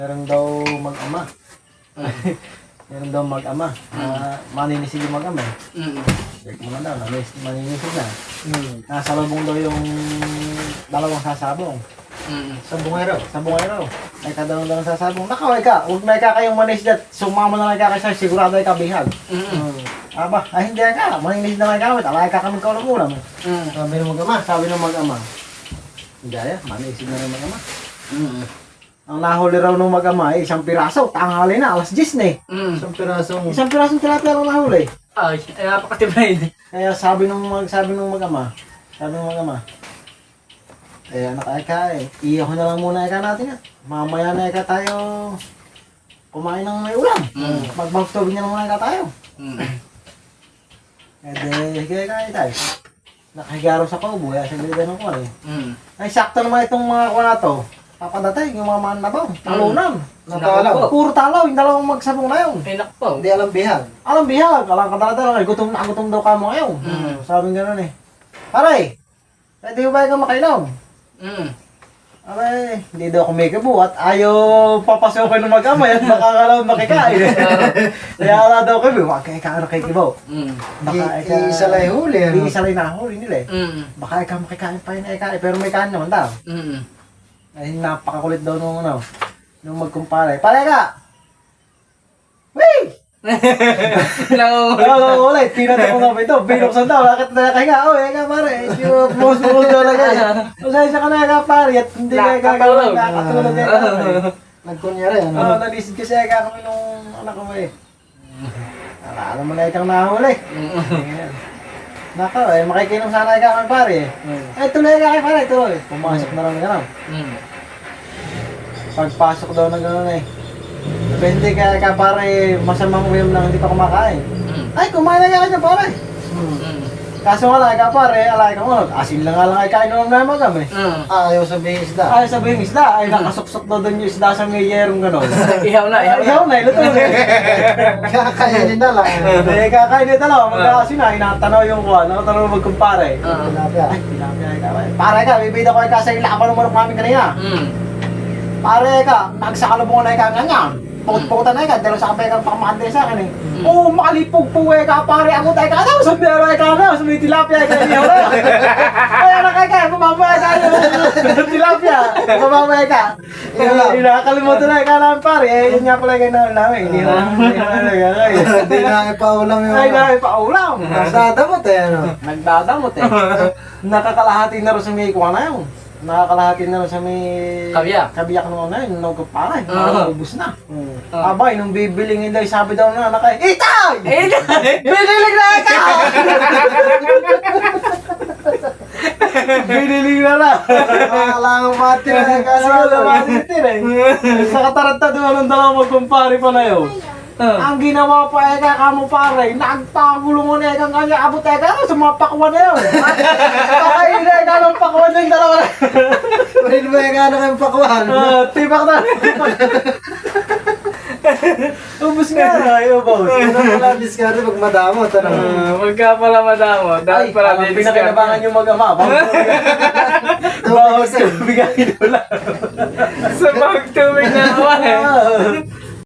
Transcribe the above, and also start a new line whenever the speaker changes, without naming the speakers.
Meron daw mag-ama. Meron daw mag-ama. Maninisig yung mag-ama. Check mo na daw, maninisig na. Nasalubong daw yung dalawang sasabong.
Sa bungero.
Sa bungero. Ay ka daw lang sasabong. Nakaway ka. Huwag may ka kayong manis dyan. Sumama na lang ka kasi sigurado ay kabihag. Aba, ay hindi ka. Maninis na lang gamit. Alay ka kami kaulam-ulam.
Sabi ng mag-ama.
Sabi ng mag-ama. Hindi ay, manisig na ng mag-ama. Ang nahuli raw ng mag-ama ay isang piraso. Tanghali na, alas 10 na eh.
Isang pirasong...
Isang pirasong tilapia lang nahuli.
Ay, napakatibay.
Kaya sabi ng mag-ama, anak Eka iiyak ko na lang muna Eka natin at mamaya na Eka tayo kumain ng may ulam. Magbagtobin niya na muna Eka tayo. Kaya kaya tayo. Nakahigaro sa kubo, kaya saglitan ng kuwan eh. Ay, sakto naman itong mga kuwan na to. Papadating yung mga manabang, talunan.
Natalaw.
Puro talaw, yung dalawang magsabong na yun.
Ay, nakpo.
Hindi alam bihag.
Alam bihag, alam kadala-dala, ay gutom na gutom daw ka mo ngayon. Sabi nga nun eh. Aray, pwede ba ikaw makainom? Aray, hindi daw ako may kabuhat. Ayaw papasokin ng mag-amay at baka ka lang makikain. Kaya ala daw kami, wag kayo ka nakikibaw. Baka
Iisa lang yung huli. ano?
Iisa lang nahuli nila eh. Baka ikaw makikain pa yun eh, pero may kain naman daw. Ay, napakakulit daw nung ano, nung magkumpare. Pare ka! Wait! Ulit, pinatay ko nga ba ito? Binuksan daw, bakit na nakahinga? Oh, eka pare, bumus-bumus daw lang yan. Masaya ka na eka pare, at hindi ka gagawin, nakakatulog eka pare.
Nagkunyari, ano?
Oo, nalisid kasi eka kami nung anak ko eh. Alam mo na ikang nahuli. Nako, makikinom sana eka kami pare. Tuloy eka kay pare, tuloy. Pumasok na lang na gano'n. Pagpasok daw na gano'n eh. Depende ka pare, masamang ulam lang hindi pa kumakain. Ay, kumain na ka pare. Kaso nga lang ka pare, alay ka mo, asin lang nga lang ay kain naman na magam eh.
Ayaw sabihin isda.
Ay, sabihin isda, ay nakasuksok daw doon yung isda sa may yerong gano'n.
Ihaw na, ihaw na.
Ihaw na, luto na.
Kakainin na lang.
Hindi, kakain na dalawa, magkakasin na, inatanaw yung kuha, nakatanaw magkumpare.
Tilapia.
Ay, tilapia ka pare. Pare ka, bibida ko ay ka sa ilaban ng manok namin kanina. Pare ka, nagsakalubungan na ka ganyan. Pukot-pukutan na ka, dalawa sa kapay ka pakamahantay sa akin eh. Oo, makalipog po eh ka pare, ako tayo ka daw, sa biyaro ay ka na, sa may tilapia ka niyo na. Kaya nakakaya, mamamaya ka yung tilapia, mamamaya ka. Nakakalimutan na ka namin pare, eh yun nga pala kayo namin, hindi na
Hindi na ipaulam yung...
ay na, ipaulam.
Nagdadamot eh, ano?
Nagdadamot eh. Nakakalahati na rin sa may kuha na yun. Nakakalahati na rin sa may... Kabiyak naman na yun, nagkaparay. Ubus na. Abay, nung bibiling nila, sabi daw na nakay, Itay! Biniling na ka! Biniling na na.
Kailangan mati na kasi.
Matitin eh. Sa kataranta doon, ang dalawang magkumpari pa na yun. Ang ginawa pa eka kamo pare, nagpagulo mo na eka kanya abot eka sa mga pakwan na yun. Kakain na eka ng pakwan yung dalawa na.
Pwede ba yung ano kayong pakwan?
Tibak na. Ubus nga na, ubus.
Ano pala diskarte pag madamot, ano?
Magka pala madamo.
Ay,
Dahil pala
ang pinakinabangan yung mag-ama. Bawag tubig ang inulan.
Sa magtubig na awan eh.